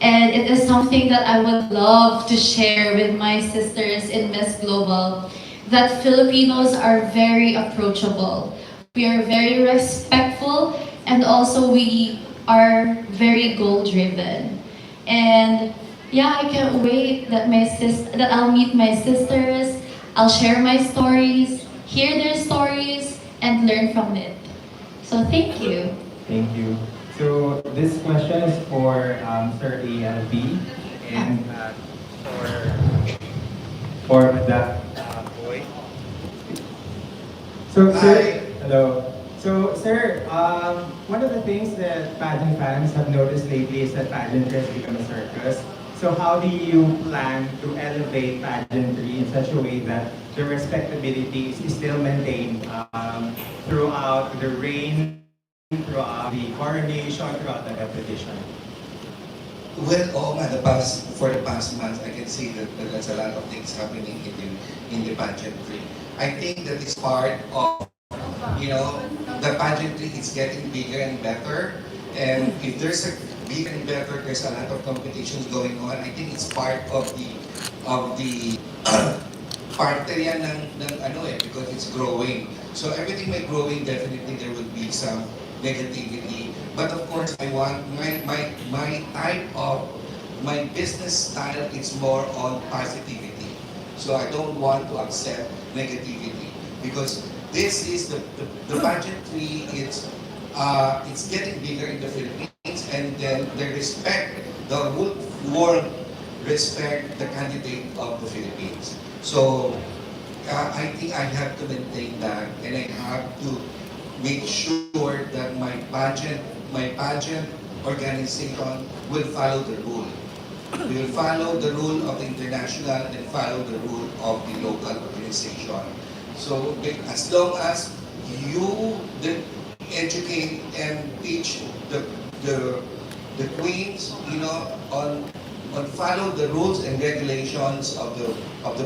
And it is something that I would love to share with my sisters in Miss Global, that Filipinos are very approachable. We are very respectful, and also we are very goal-driven. And yeah, I can't wait that I'll meet my sisters, I'll share my stories, hear their stories, and learn from it. So thank you.
Thank you. So this question is for Sir ALB and for the boy. So sir, hello. So sir, one of the things that pageant fans have noticed lately is that pageantry has become a circus. So how do you plan to elevate pageantry in such a way that the respectability is still maintained throughout the reign, throughout the coronation, throughout the competition?
Well, for the past months, I can see that there's a lot of things happening in the pageantry. I think that it's part of, the pageantry is getting bigger and better. And if there's a bigger and better, there's a lot of competitions going on. I think it's part of the parte yan because it's growing. So everything may growing, definitely there will be some negativity. But of course, I want my business style is more on positivity. So I don't want to accept negativity, because this is the pageantry. It's getting bigger in the Philippines, and then the whole world respect the candidate of the Philippines. So I think I have to maintain that, and I have to make sure that my pageant organization will follow the rule. We will follow the rule of the international and follow the rule of the local organization. So as long as you educate and teach the queens, on follow the rules and regulations of the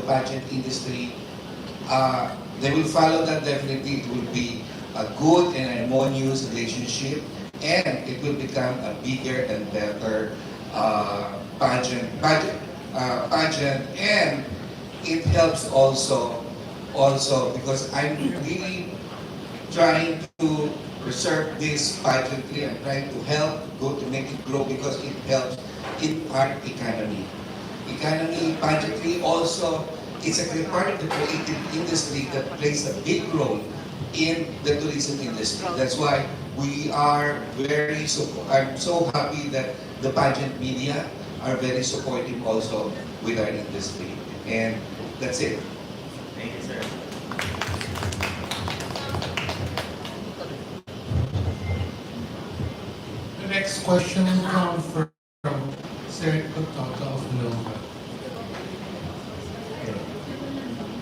pageant industry, they will follow that. Definitely, it will be a good and harmonious relationship, and it will become a bigger and better pageant, and it helps also because I'm really trying to preserve this pageantry. I'm trying to help to make it grow, because it helps in our economy. Pageantry also, it's a part of the creative industry that plays a big role in the tourism industry. That's why I'm so happy that the pageant media are very supportive also with our industry. And that's it.
Thank you, sir.
The next question comes from Seda Vertis North.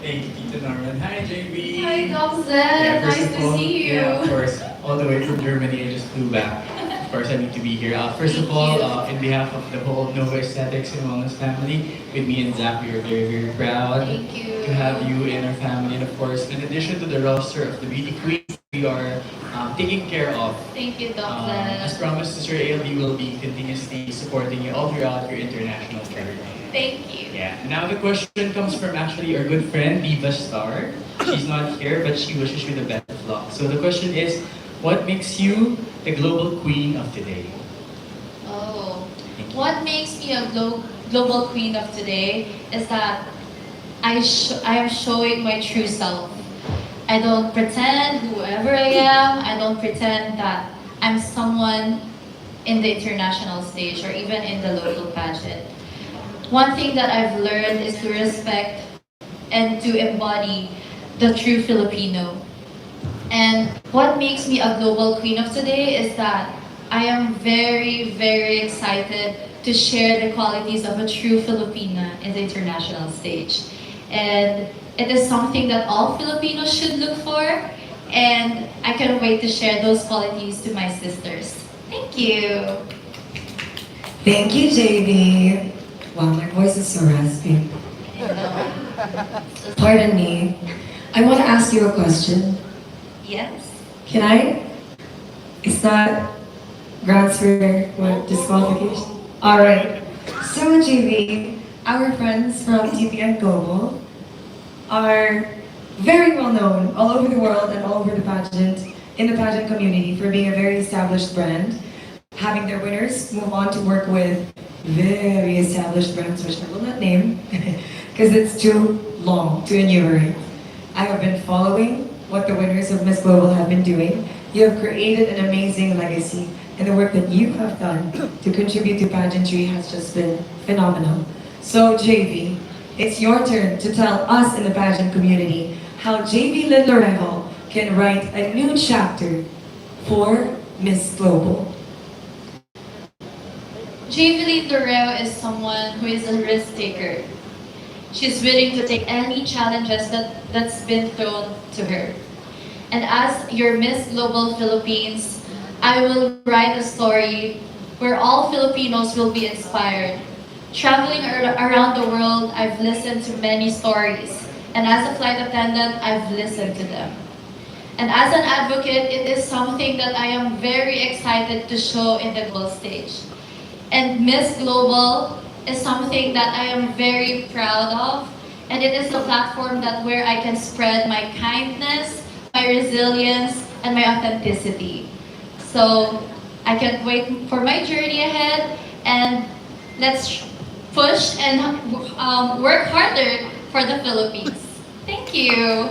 Thank you, Tito Norman. Hi, Jayvee.
Hi, Dom Zed. Nice to see you.
Yeah, of course. All the way from Germany, I just flew back.
Of course, I need to be here. First of all, in behalf of the whole Nova Aesthetics and Wellness family, with me and Zach, we are very, very proud to have you in our family. And of course, in addition to the roster of the beauty queens, we are taking care of.
Thank you,
As promised, Sir ALB will be continuously supporting you all throughout your international career.
Thank you.
Yeah. Now the question comes from actually our good friend, Diva Star. She's not here, but she wishes you the best of luck. So the question is, what makes you the global queen of today?
Oh, what makes me a global queen of today is that I am showing my true self. I don't pretend whoever I am. I don't pretend that I'm someone in the international stage or even in the local pageant. One thing that I've learned is to respect and to embody the true Filipino. And what makes me a global queen of today is that I am very, very excited to share the qualities of a true Filipina in the international stage. And it is something that all Filipinos should look for, and I can't wait to share those qualities to my sisters. Thank you.
Thank you, Jayvee. Wow, my voice is so raspy. Pardon me. I want to ask you a question.
Yes.
Can I? It's not grounds for what, disqualification? Alright. So, Jayvee, our friends from TPN Global are very well known all over the world and all over the pageant, in the pageant community for being a very established brand, having their winners move on to work with very established brands, which I will not name because it's too long to enumerate. I have been following what the winners of Miss Global have been doing. You have created an amazing legacy, and the work that you have done to contribute to pageantry has just been phenomenal. So, Jayvee, it's your turn to tell us in the pageant community how Jayvee Lorejo can write a new chapter for Miss Global.
Jayvee Lorejo is someone who is a risk taker. She's willing to take any challenges that's been thrown to her. And as your Miss Global Philippines, I will write a story where all Filipinos will be inspired. Traveling around the world, I've listened to many stories. And as a flight attendant, I've listened to them. And as an advocate, it is something that I am very excited to show in the global stage. And Miss Global is something that I am very proud of, and it is a platform that where I can spread my kindness, my resilience, and my authenticity. So I can't wait for my journey ahead, and let's push and work harder for the Philippines. Thank you.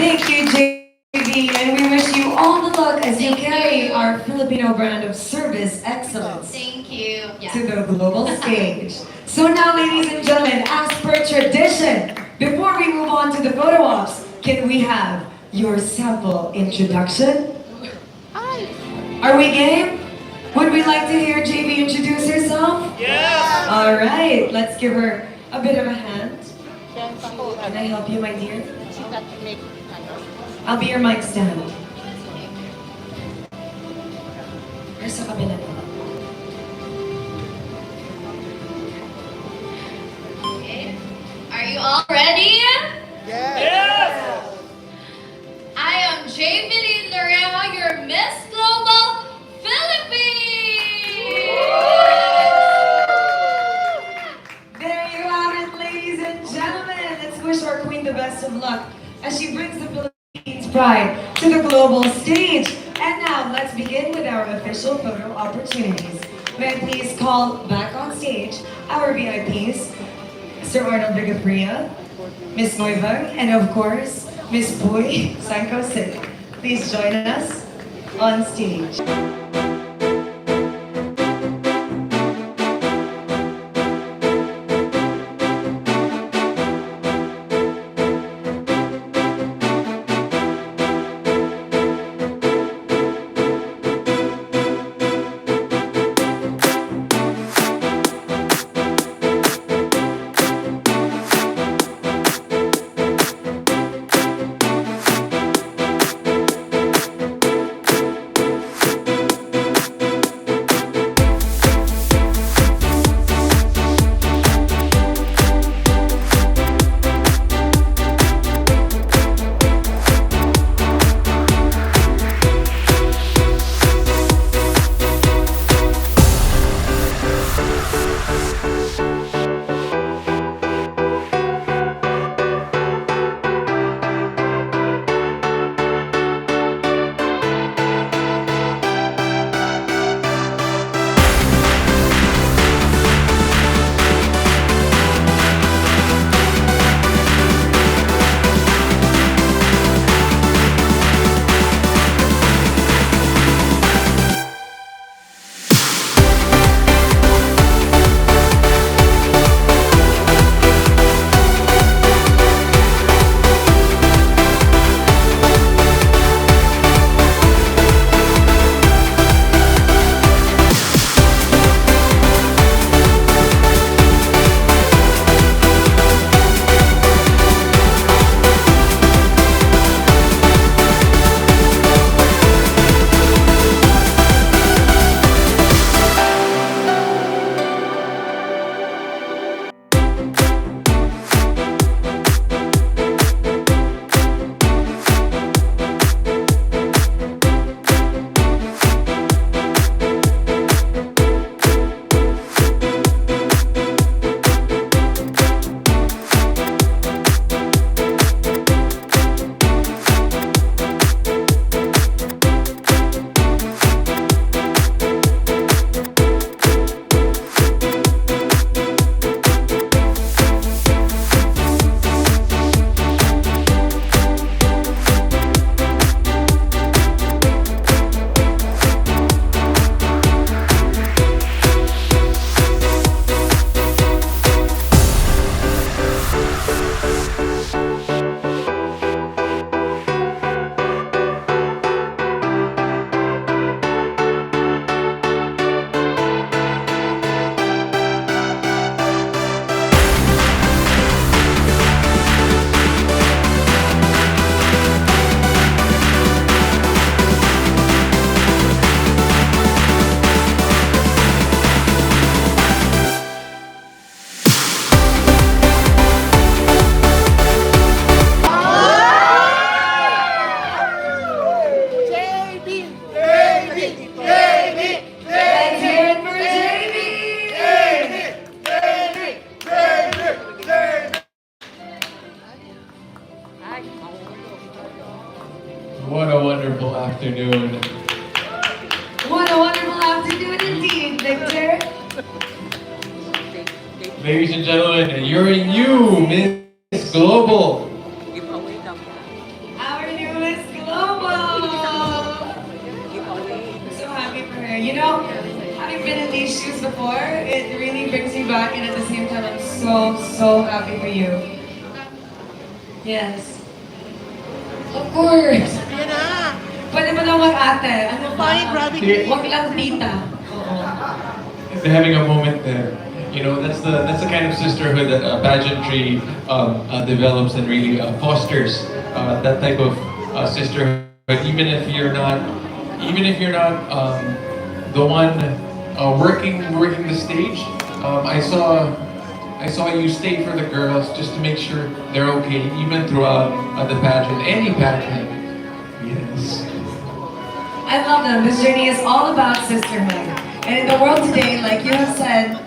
Thank you, Jayvee, and we wish you all the luck as you carry our Filipino brand of service excellence
Thank you.
to the global stage. So now, ladies and gentlemen, as per tradition, before we move on to the photo ops, can we have your sample introduction?
Hi.
Are we game? Would we like to hear Jayvee introduce herself?
Yes.
All right, let's give her a bit of a hand. Can I help you, my dear? I'll be your mic stand. Or sa kabila na.
Okay. Are you all ready? Yes. I am Jayvee Lorejo, your Miss Global Philippines.
There you have it, ladies and gentlemen. Let's wish our queen the best of luck as she brings the Philippines pride to the global stage. And now, let's begin with our official photo opportunities. May I please call back on stage our VIPs, Sir Arnold Vigafria, Miss Noivang, and of course, Miss Boy Sanko Sik. Please join us on stage. Let's hear it for Jayvee!
What a wonderful afternoon.
What a wonderful afternoon indeed, Victor.
Ladies and gentlemen, you're new Miss Global.
Our new Miss Global. I'm so happy for her. You know, having been in these shoes before, it really brings me back, and at the same time, I'm so happy for you. Yes. Of course. Pwede ba lang mag-ate? Ano ba? Wag lang tita.
They're having a moment there. You know, that's the kind of sisterhood that pageantry develops and really fosters that type of sisterhood. Even if you're not the one working the stage, I saw you stay for the girls just to make sure they're okay, even throughout the pageant, any pageant. Yes.
I love them. This journey is all about sisterhood. And in the world today, like you have said,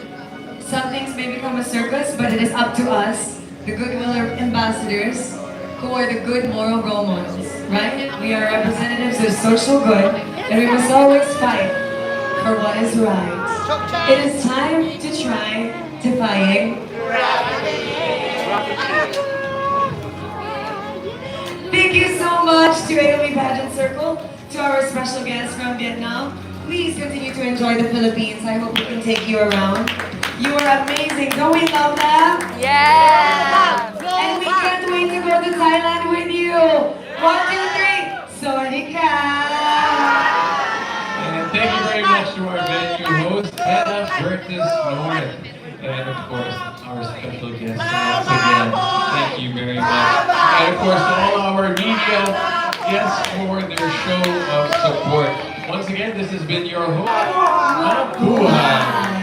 some things may become a circus, but it is up to us, the goodwill ambassadors, who are the good moral role models, right? We are representatives of social good, and we must always fight for what is right. It is time to try defying gravity. Thank you so much to AOB Pageant Circle, to our special guests from Vietnam. Please continue to enjoy the Philippines. I hope we can take you around. You are amazing. Don't we love them?
Yeah!
And we can't wait to go to Thailand with you. 1, 2, 3. Sorry ka.
And thank you very much to our venue host, Seda Vertis North. And of course, our special guest once again. Thank you very much. And of course, to all our media guests for their show of support. Once again, this has been your host, Mabuhay!